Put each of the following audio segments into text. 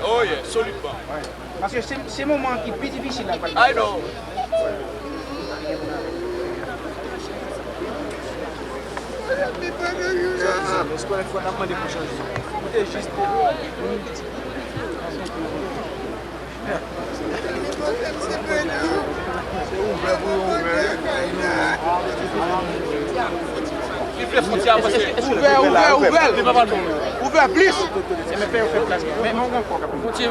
Oh yeah, absolument. Parce que c'est un moment qui est plus difficile à I know. Est-ce qu'on faut demander pour changer? C'est juste ouvert, plus. C'est mes pères fait place. Mais mon grand s'il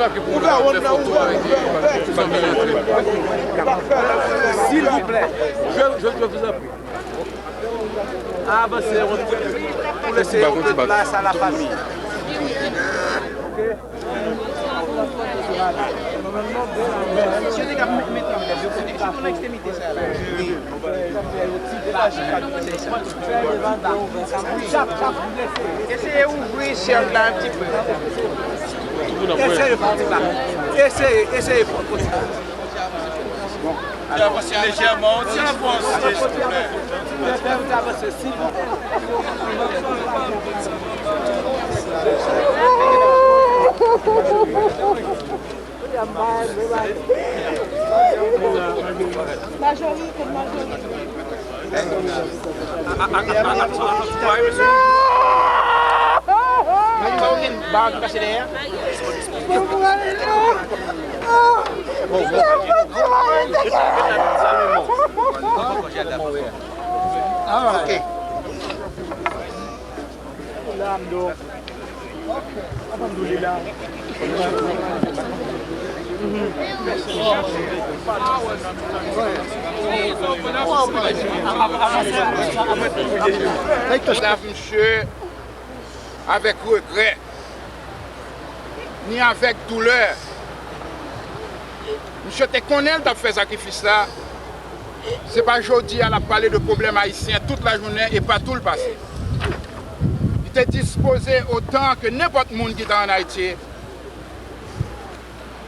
vous plaît, je vous en prie. Ah ben c'est pour laisser un peu de place à la famille. Monsieur les gars, mettez en ton extrémité ça là. Essayez d'ouvrir ce cercle là un petit peu. Essayez de partir là. Essayez. Avancez légèrement, on avance, s'il vous plaît. Alhamdulillah. Monsieur, avec regret, ni avec douleur. Monsieur te connaît de faire sacrifice là. C'est pas aujourd'hui à la parler de problèmes haïtiens toute la journée et pas tout le passé. Il était disposé autant que n'importe qui qui est en Haïti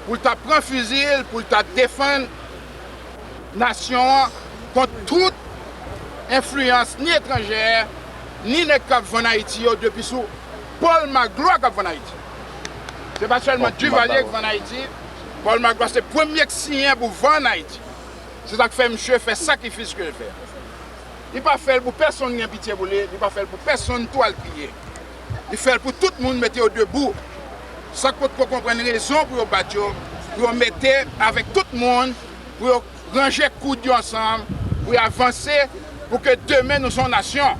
pour te prendre fusil, pour te défendre la nation contre toute influence ni étrangère, ni ne cap en Haïti depuis sous Paul Magloire qui en Haïti. Ce n'est pas seulement Duvalier qui en Haïti, Paul Magloire, c'est le premier signé pour vendre Haïti. C'est ça que fait monsieur, fait sacrifice que le fait. Il ne pas fait pour personne qui a pitié pour lui, il ne pas fait pour personne tout à le crier. Il fait pour tout le monde mettre au debout. Ça pour comprendre raison pour battre, pour mettre avec tout le monde, pour ranger coudes ensemble, pour avancer, pour que demain nous sommes nation.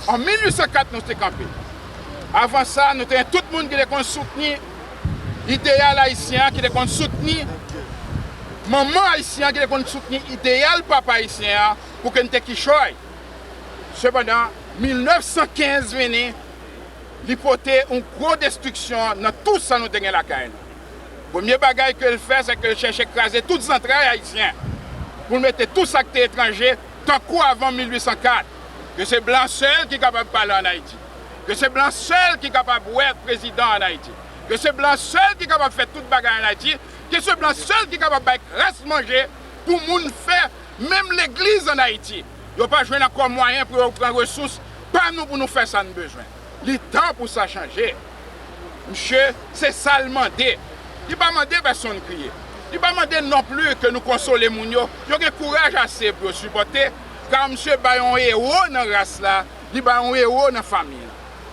En 1804, nous sommes campés. Avant ça, nous avons tout le monde qui a soutenu l'idéal haïtien, qui a soutenu maman haïtien, qui a soutenu l'idéal papa haïtien pour que nous soyons Cependant, 1915 venait, l'hypothèse une grosse destruction dans tout ça nous avons la caille. Le premier bagage que le fait, c'est que cherche à écraser toutes les entrailles haïtiennes pour mettre tout ça qui est étranger tant qu'avant 1804. Que c'est blanc seul qui est capable de parler en Haïti. Que c'est blanc seul qui est capable d'être président en Haïti. Que c'est blanc seul qui est capable de faire toute bagarre en Haïti. Que c'est blanc seul qui est capable de reste manger pour moun faire même l'église en Haïti. Il n'y a pas joué encore moyen pour prendre ressources, pas nous pour nous faire ça nous besoin. Le temps pour ça changer. Monsieur, c'est ça le demander. Il ne pas demander personne crier. Il ne pas demander non plus que nous consolions les gens. Il y a un courage assez pour supporter. Car monsieur est un héros dans la race là, il est un héros dans la famille.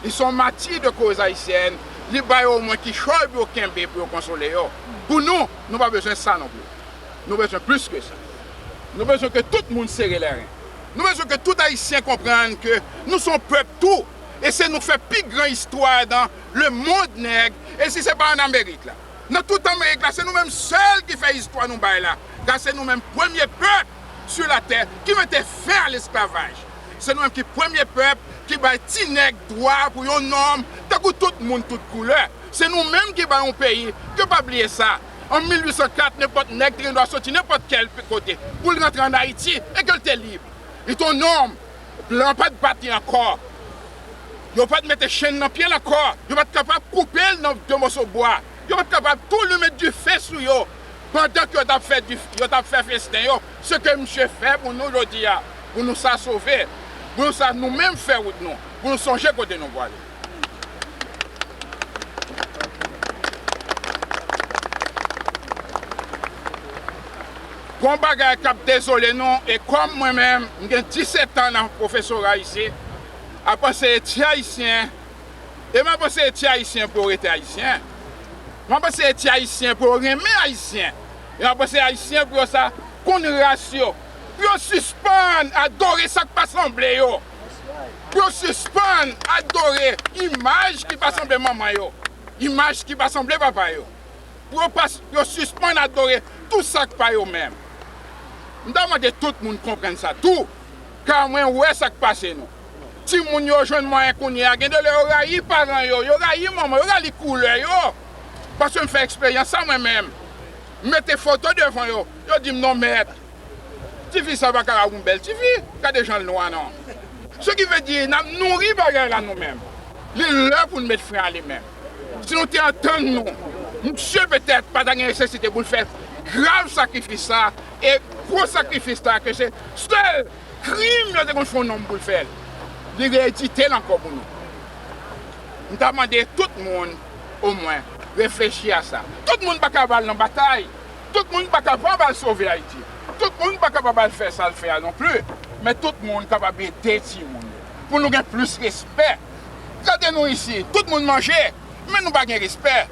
Ils sont martyrs de cause haïtienne. Il est au moins qui choisit pour Kembe pour consoler. Pour nous, nous n'avons pas besoin de ça non plus. Nous avons besoin plus que ça. Nous avons besoin que tout le monde serre les reins. Nous avons besoin que tout Haïtien comprenne que nous sommes peuple tout. Et c'est nous faire plus grande histoire dans le monde nègre. Et si ce n'est pas en Amérique là. Dans toute Amérique là, c'est nous-mêmes seuls qui faisons histoire nous là. Car c'est nous-mêmes premier peuple sur la terre qui mettait fin à l'esclavage. C'est nous-mêmes qui premier peuple qui bat petit nègre droit pour un homme, tant que tout le monde, toute couleur. C'est nous-mêmes qui bat un pays, que pas oublier ça. En 1804, n'importe nègre doit sortir n'importe quel côté pour rentrer en Haïti et qu'elle était libre. Et ton homme, blanc pas de battre encore. Il ne pas de mettre chaîne dans le pied encore. Il ne pas capable de couper deux morceaux de bois. Il ne pas capable de tout lui mettre du feu sur eux. Pendant que tu as fait festin, ce que monsieur fait pour nous aujourd'hui, pour nous sauver, pour nous-mêmes faire route nous, pour nous songer côté nous voir. Bon bagage cap désolé non, et comme moi-même, j'ai 17 ans dans le professorat ici, après c'est haïtien, et je pense que c'est haïtien pour être haïtien. Je pense que c'est haïtien pour aimer haïtien. Et je pense que c'est haïtien pour ça, qu'on ratio, pour suspendre, adorer ça qui pas semblé. Pour suspendre, adorer l'image qui pas semblé maman, l'image qui pas semblé papa. Pour suspendre, adorer tout ça qui pas eux-mêmes. Je demande que tout le monde comprenne ça, tout. Car moi, où est ce qui passe nous? Si mon yo jeune moyen qu'on y a, de le raï parents yo, raï maman, raï couleur yo. Parce que je fais expérience ça moi-même. Mettez photo devant yo, yo dit non maître. Tu vis ça va faire une belle, tu vis, il y a des gens noirs non. Ce qui veut dire, nous nourrir bagarre là nous-mêmes. Les là pour nous mettre frein à lui-même. Si nous t'entendons nous, monsieur peut-être pas dans la nécessité pour le faire grave sacrifice ça et gros sacrifice ça que c'est seul crime qu'on fait un homme pour le faire. Il rééditer encore pour nous. Nous avons demandé tout le monde, au moins, réfléchir à ça. Tout le monde n'est pas capable dans la bataille. Tout le monde n'est pas capable de sauver Haïti. Tout le monde n'est pas capable de faire ça, le faire non plus. Mais tout le monde est capable d'aider tout le monde. Pour nous avoir plus de respect. Regardez-nous ici, tout le monde mange, mais nous n'avons pas de respect.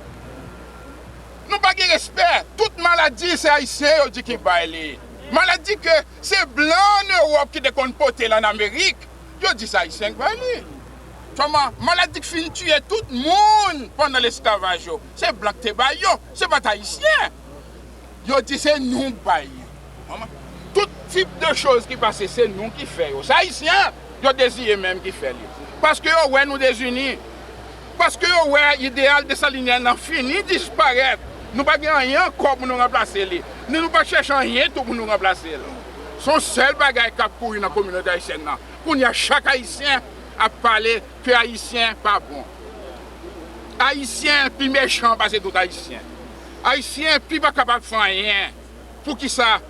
Nous n'avons pas de respect. Toute maladie, c'est haïtien qui dit qu'il maladie que c'est blanc en Europe qui déconne porter en Amérique. Yo dit ça haïtien qui va aller. Maladie qui finit tuer tout le monde pendant l'esclavage. C'est blanc qui te baille, c'est pas haïtien. Yo dit c'est nous baille. Tout type de choses qui passent, c'est nous qui faisons. C'est haïtien, yo désire même qui fait. Parce que ouais nous désunis. Parce que ouais l'idéal de Salinien n'a fini disparaître. Nous n'avons pas rien encore pour nous remplacer. Nous ne pas chercher rien pour nous remplacer. Son seul bagage qui a couru dans la communauté haïtienne. Pour y a chaque haïtien à parler que haïtien pas bon. Haïtien plus méchant parce que tout haïtien. Haïtien plus pas capable de faire rien. Pour qui ça?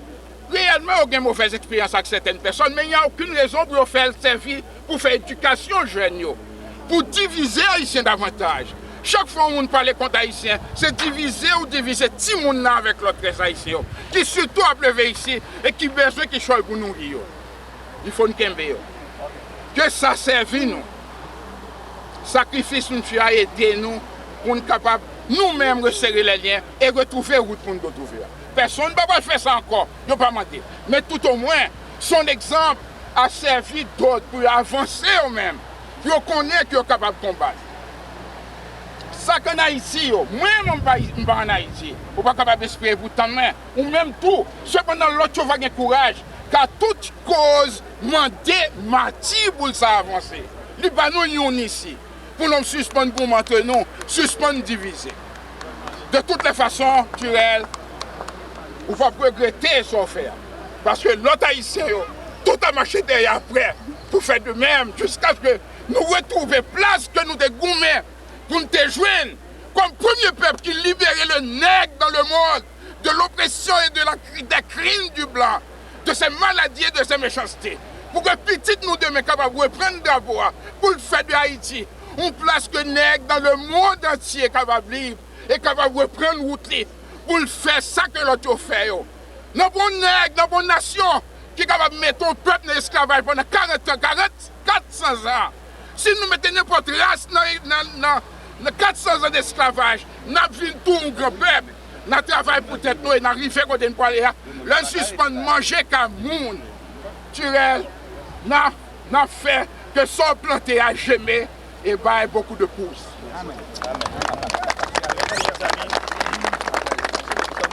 Réellement, il y a une mauvaise expérience avec certaines personnes, mais il n'y a aucune raison pour faire servir, pour faire éducation aux jeunes, pour diviser les haïtiens davantage. Chaque fois qu'on parle contre Haïtien, c'est diviser ou diviser tout le monde avec l'autre Haïtien. Qui surtout a pleuvé ici et qui besoin qu'il soit pour nous. Il faut nous kembe. Que ça serve nous. Sacrifice nous a aidé nous pour nous capables nous-mêmes resserrer les liens et retrouver route pour nous retrouver. Personne ne va pas faire ça encore, il ne pas mentir. Mais tout au moins, son exemple a servi d'autres pour avancer eux-mêmes. Pour connaître qu'ils sont capables de combattre. Ça qu'en Haïti, moi-même je ne pas en Haïti, je ne suis pas capable d'espérer pour tant de main. Ou même tout, cependant l'autre va avoir courage, car toute cause mandé mati pour ça avancer. Les nous sommes ici, pour nous suspendre pour entre nous, suspendre diviser. De toutes les façons, Turel, on va regretter son faire. Parce que l'autre haïtien, tout a marché derrière après, pour faire de même, jusqu'à ce que nous retrouvions place que nous dégoumons pour nous joindre comme premier peuple qui libérait le nègre dans le monde de l'oppression et des crimes du blanc, de ces maladies et de ces méchancetés. Pour que petit nous demain capables de reprendre d'abord pour le faire de Haïti, on place que nègre dans le monde entier capable de vivre et capable de reprendre route pour le faire ça que l'autre fait. Nous bon nègre, nous bonne nation qui est capable de mettre un peuple dans l'esclavage pendant 40 ans, 400 ans. Si nous mettons n'importe race dans 400 ans d'esclavage, nous avons tout un grand peuple. Nous travaillons pour tête nous et nous arrivons à côté de parler. Le suspend manger comme monde. Turel, nous fait que son planté à jamais et baille beaucoup de pousses. Amen.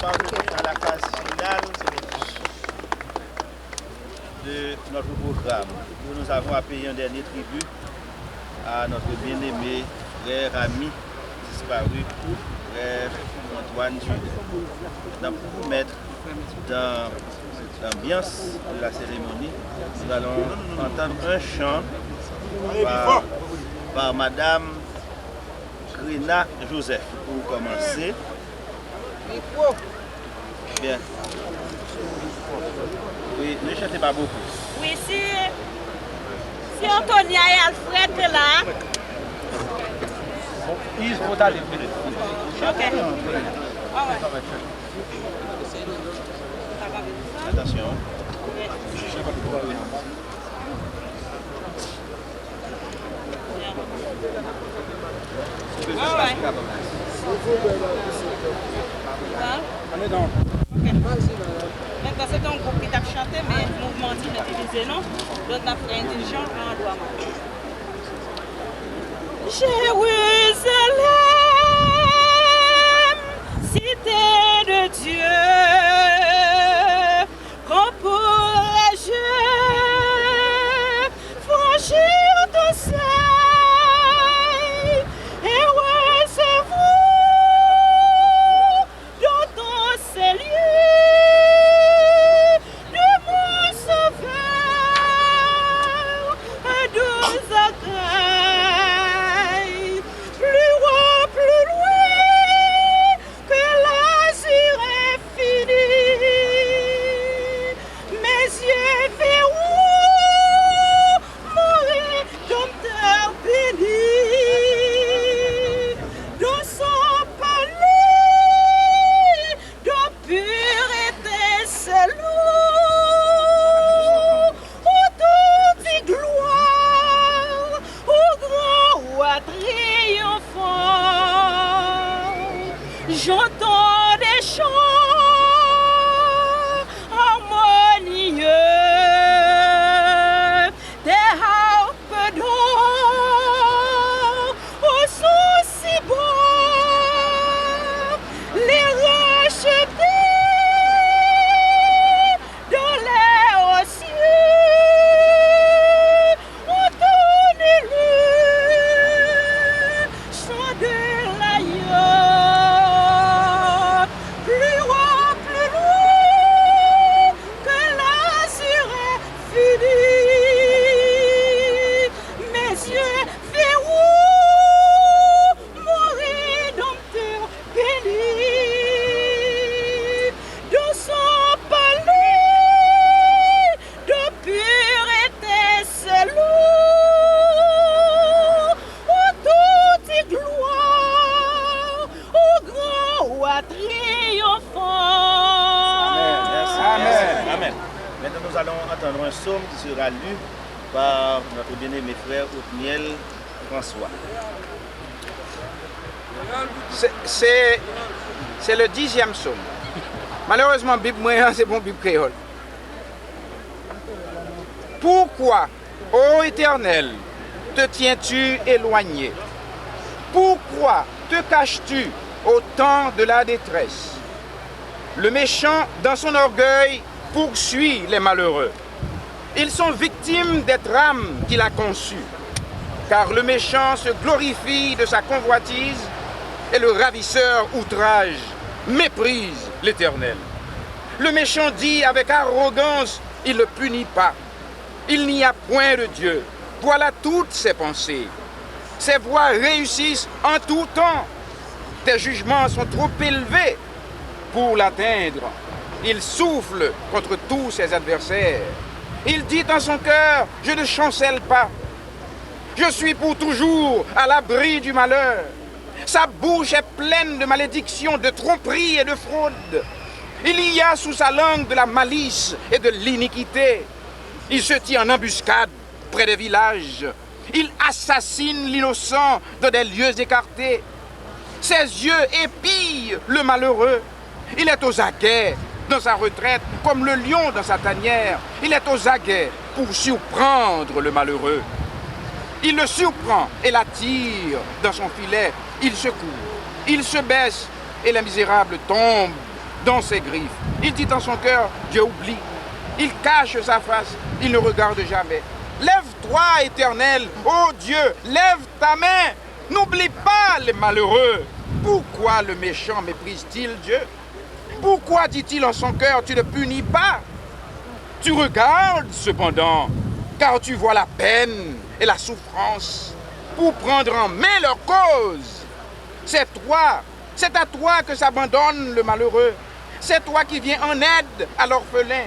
Nous sommes dans la phase finale de notre programme. Nous avons à payer un dernier tribut à notre bien-aimé frère ami disparu, frère Antoine Jules. Nous allons vous mettre dans l'ambiance de la cérémonie. Nous allons entendre un chant par Madame Grina Joseph. Pour commencer. Bien. Oui, ne chantez pas beaucoup. Oui, si Antonia et Alfred est là. Ils vont aller. Ok. Ah ouais. Attention. Ah ouais. On est dans. Maintenant, c'est un groupe qui t'a chanté, mais le mouvement dit d'utiliser, non? L'autre a fait intelligent, on doit manger. Jérusalem, cité de Dieu, quand pourrais-je franchir ton seuil et recevoir dans ton cellule de mon sauveur un doux accueil. Plus loin que l'Asie nous allons entendre un psaume qui sera lu par notre bien-aimé frère Othniel François. C'est le 10e psaume. Malheureusement, Bible moyen, c'est bon Bible créole. Pourquoi, ô Éternel, te tiens-tu éloigné? Pourquoi te caches-tu au temps de la détresse? Le méchant, dans son orgueil, poursuit les malheureux. Ils sont victimes des trames qu'il a conçues, car le méchant se glorifie de sa convoitise et le ravisseur outrage, méprise l'Éternel. Le méchant dit avec arrogance, il ne punit pas. Il n'y a point de Dieu. Voilà toutes ses pensées. Ses voies réussissent en tout temps. Tes jugements sont trop élevés pour l'atteindre. Il souffle contre tous ses adversaires. Il dit en son cœur, je ne chancelle pas. Je suis pour toujours à l'abri du malheur. Sa bouche est pleine de malédictions, de tromperies et de fraudes. Il y a sous sa langue de la malice et de l'iniquité. Il se tient en embuscade près des villages. Il assassine l'innocent dans des lieux écartés. Ses yeux épient le malheureux. Il est aux aguets dans sa retraite, comme le lion dans sa tanière. Il est aux aguets pour surprendre le malheureux. Il le surprend et l'attire dans son filet. Il se court, il se baisse et les misérables tombent dans ses griffes. Il dit en son cœur, Dieu oublie. Il cache sa face, il ne regarde jamais. Lève-toi, Éternel, ô Dieu, lève ta main. N'oublie pas les malheureux. Pourquoi le méchant méprise-t-il Dieu? Pourquoi dit-il en son cœur, tu ne punis pas? Tu regardes cependant, car tu vois la peine et la souffrance pour prendre en main leur cause. C'est à toi que s'abandonne le malheureux. C'est toi qui viens en aide à l'orphelin.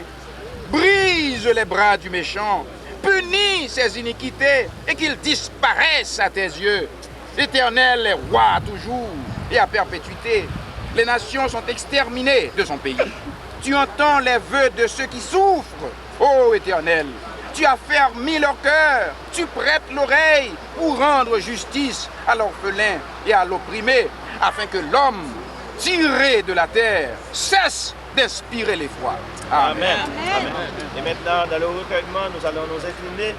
Brise les bras du méchant, punis ses iniquités et qu'il disparaisse à tes yeux. L'Éternel est roi toujours et à perpétuité. Les nations sont exterminées de son pays. Tu entends les vœux de ceux qui souffrent, ô Éternel. Tu as fermé leur cœur, tu prêtes l'oreille pour rendre justice à l'orphelin et à l'opprimé, afin que l'homme, tiré de la terre, cesse d'inspirer l'effroi. Amen. Amen. Et maintenant, dans le recueillement, nous allons nous incliner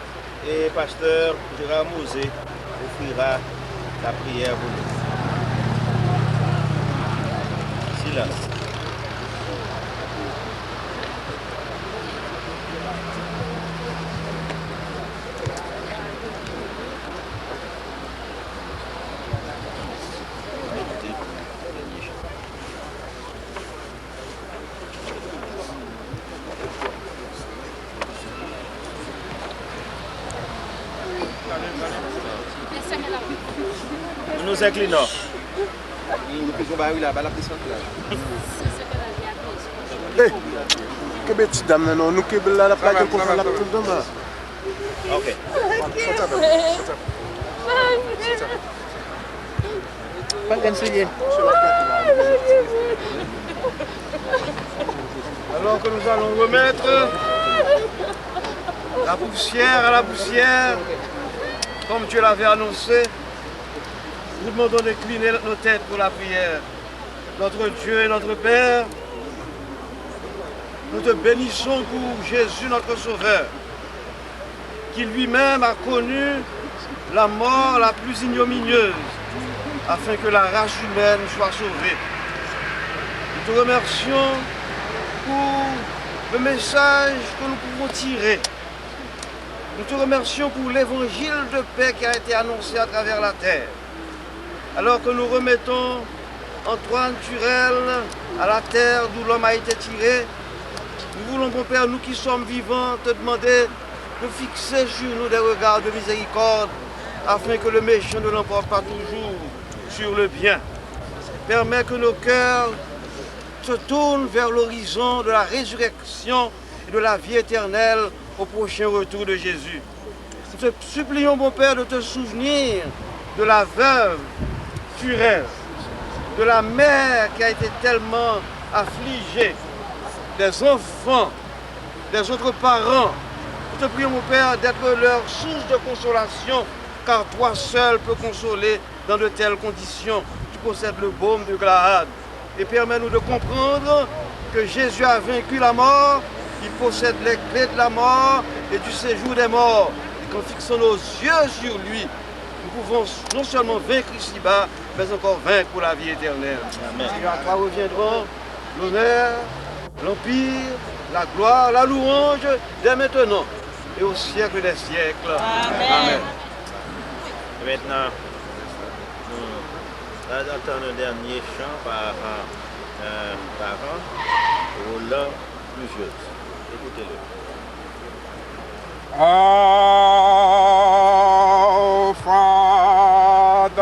et pasteur Gérard Mosé offrira la prière pour nous. Silence. Nous nous inclinons. Que bêtise dame non, nous que la plaque pour la tout demain. OK. Pas d'enseigner. Alors que nous allons remettre la poussière à la poussière, comme tu l'avais annoncé, nous demandons d'incliner nos têtes pour la prière. Notre Dieu et notre Père, nous te bénissons pour Jésus notre Sauveur, qui lui-même a connu la mort la plus ignominieuse, afin que la race humaine soit sauvée. Nous te remercions pour le message que nous pouvons tirer. Nous te remercions pour l'évangile de paix qui a été annoncé à travers la terre. Alors que nous remettons Antoine Turel à la terre d'où l'homme a été tiré, nous voulons, mon Père, nous qui sommes vivants, te demander de fixer sur nous des regards de miséricorde, afin que le méchant ne l'emporte pas toujours sur le bien. Permets que nos cœurs se tournent vers l'horizon de la résurrection et de la vie éternelle au prochain retour de Jésus. Nous te supplions, mon Père, de te souvenir de la veuve Turel, de la mère qui a été tellement affligée, des enfants des autres parents. Nous te prions, mon Père, d'être leur source de consolation, car toi seul peux consoler dans de telles conditions. Tu possèdes le baume de Galahad. Et permets-nous de comprendre que Jésus a vaincu la mort, il possède les clés de la mort et du séjour des morts. Et qu'en fixant nos yeux sur lui, nous pouvons non seulement vaincre ici-bas, mais encore vaincre pour la vie éternelle. Amen. Et à toi reviendront l'honneur, l'empire, la gloire, la louange, dès maintenant et au siècle des siècles. Amen. Et maintenant, nous attendons un dernier chant par parent, Roland Pluvieux. Écoutez-le. Our Father,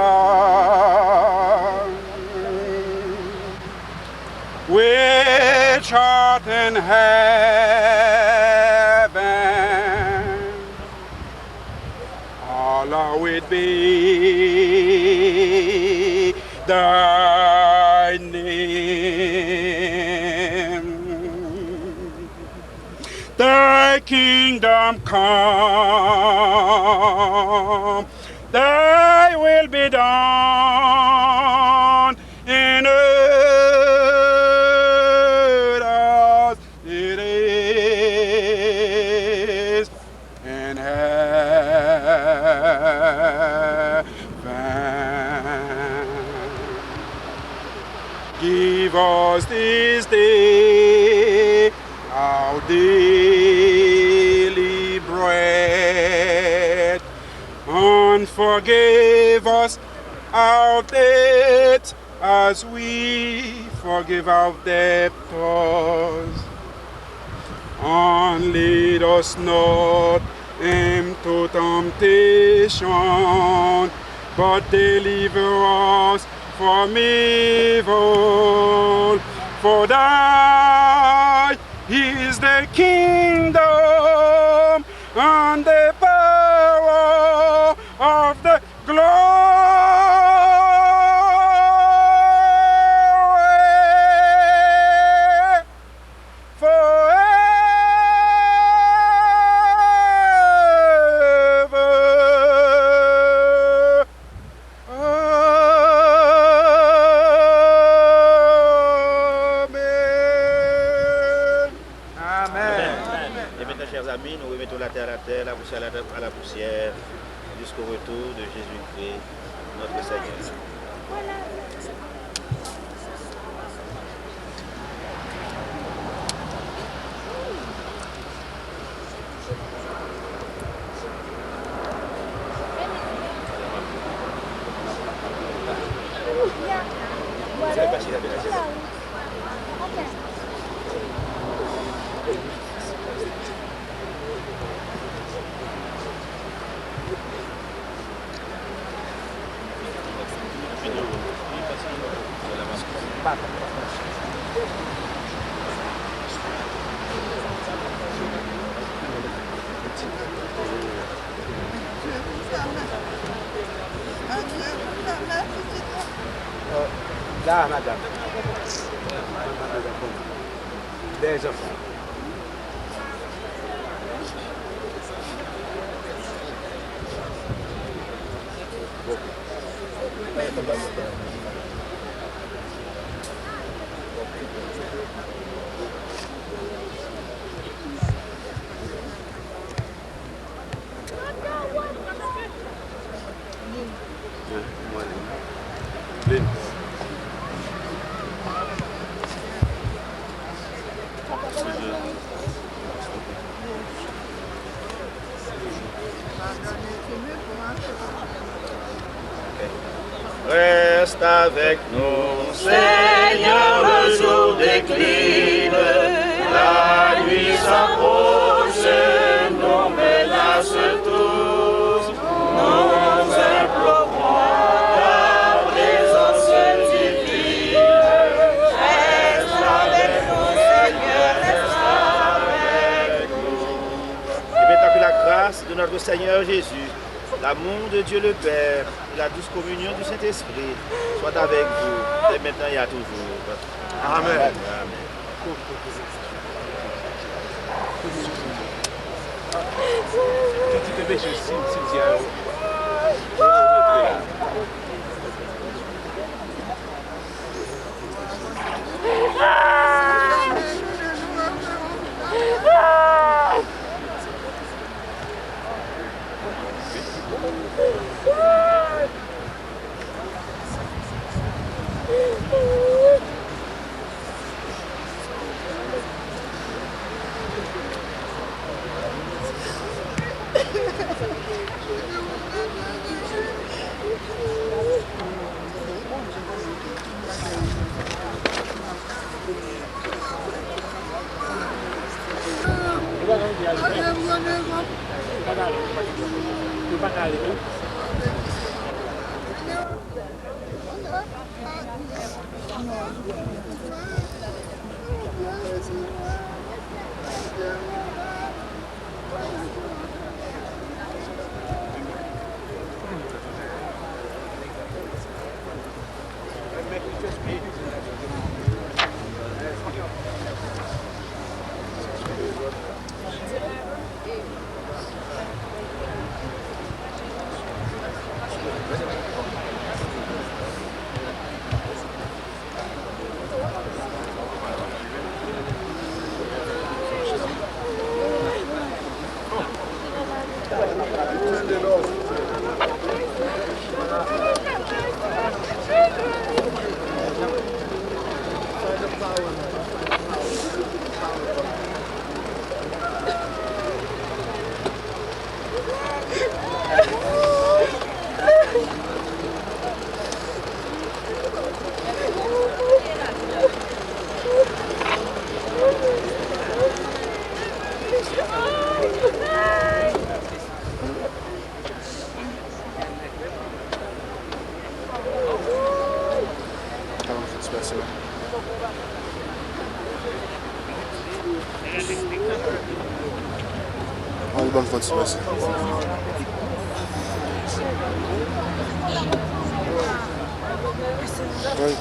which art in heaven, hallowed be thy name. Thy kingdom come, thy will be done in earth as it is in heaven. Give us this day our daily bread, and forgive us our debts as we forgive our debtors. And lead us not into temptation, but deliver us from evil. For thine is the kingdom and the power of the glory forever. Et maintenant, chers amis, nous remettons la terre à terre, la poussière à la poussière, jusqu'au retour de Jésus-Christ, notre Seigneur. Là, madame. Des enfants. Reste avec nous, Seigneur, le jour décline, la nuit s'approche, nous menace tous, nous implorons ta présence divine. Reste avec nous, Seigneur, reste avec nous. Et maintenant que la grâce de notre Seigneur Jésus, l'amour de Dieu le Père, et la douce communion du Saint-Esprit soit avec vous, dès maintenant et à toujours. Amen. Amen. Petit bébé, je suis Bonne continuation. Oui.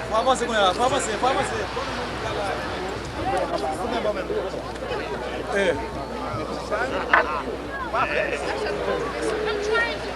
Faut avancer, faut avancer, faut avancer. I'm trying to